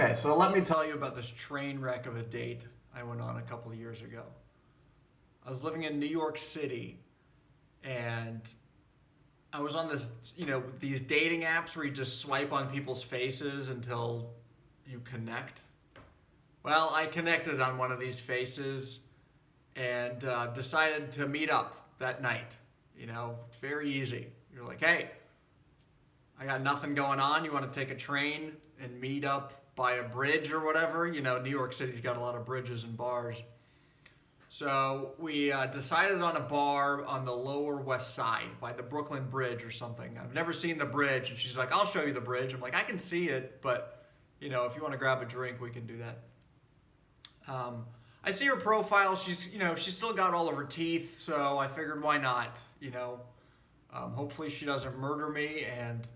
Okay, so let me tell you about this train wreck of a date I went on a couple of years ago. I was living in New York City and I was on this, these dating apps where you just swipe on people's faces until you connect. Well, I connected on one of these faces and decided to meet up that night. It's very easy. You're like, hey, I got nothing going on. You want to take a train and meet up by a bridge or whatever? New York City's got a lot of bridges and bars. So we decided on a bar on the Lower West Side by the Brooklyn Bridge or something. I've never seen the bridge. And she's like, I'll show you the bridge. I'm like, I can see it, but if you want to grab a drink, we can do that. I see her profile. She's still got all of her teeth. So I figured, why not? Hopefully she doesn't murder me and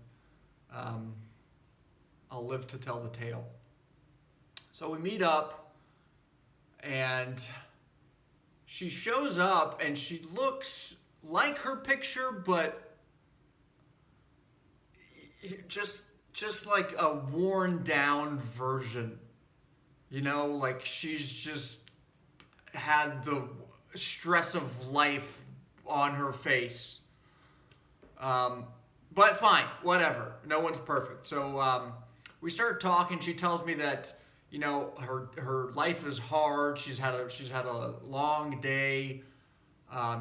I'll live to tell the tale. So we meet up and she shows up and she looks like her picture, but just like a worn down version. Like she's just had the stress of life on her face. But fine, whatever. No one's perfect. So we start talking. She tells me that her life is hard. She's had a long day.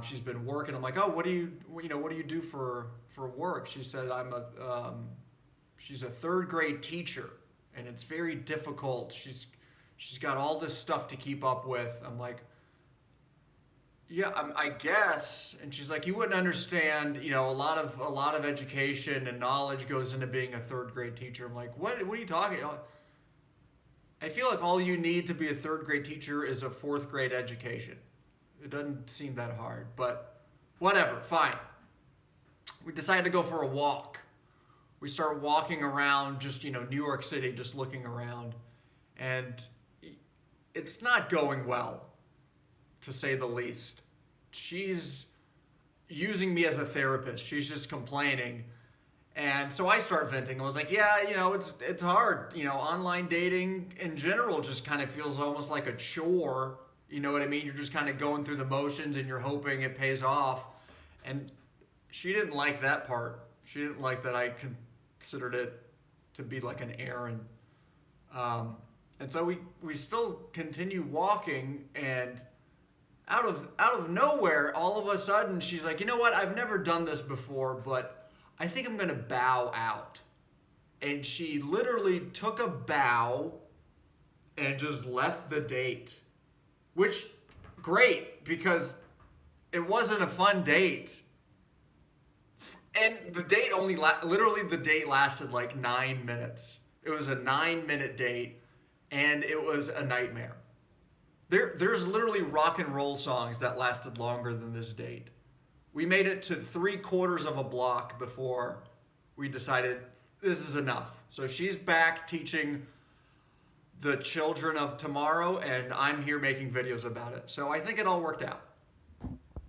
She's been working. I'm like, oh, what do you do for work? She said, she's a third grade teacher, and it's very difficult. She's got all this stuff to keep up with. I'm like, yeah, I guess. And she's like, you wouldn't understand. A lot of education and knowledge goes into being a third grade teacher. I'm like, what are you talking about? I feel like all you need to be a third grade teacher is a fourth grade education. It doesn't seem that hard, but whatever, fine. We decided to go for a walk. We start walking around just, New York City, just looking around. And it's not going well, to say the least. She's using me as a therapist. She's just complaining. And so I start venting. I was like, yeah, it's hard. Online dating in general just kind of feels almost like a chore. You know what I mean? You're just kind of going through the motions and you're hoping it pays off. And she didn't like that part. She didn't like that I considered it to be like an errand. And so we still continue walking, and out of nowhere, all of a sudden, she's like, you know what? I've never done this before, but I think I'm going to bow out. And she literally took a bow and just left the date. Which, great, because it wasn't a fun date. And the date literally the date lasted like 9 minutes. It was a 9-minute date, and it was a nightmare. There's literally rock and roll songs that lasted longer than this date. We made it to 3/4 of a block before we decided this is enough. So she's back teaching the children of tomorrow, and I'm here making videos about it. So I think it all worked out.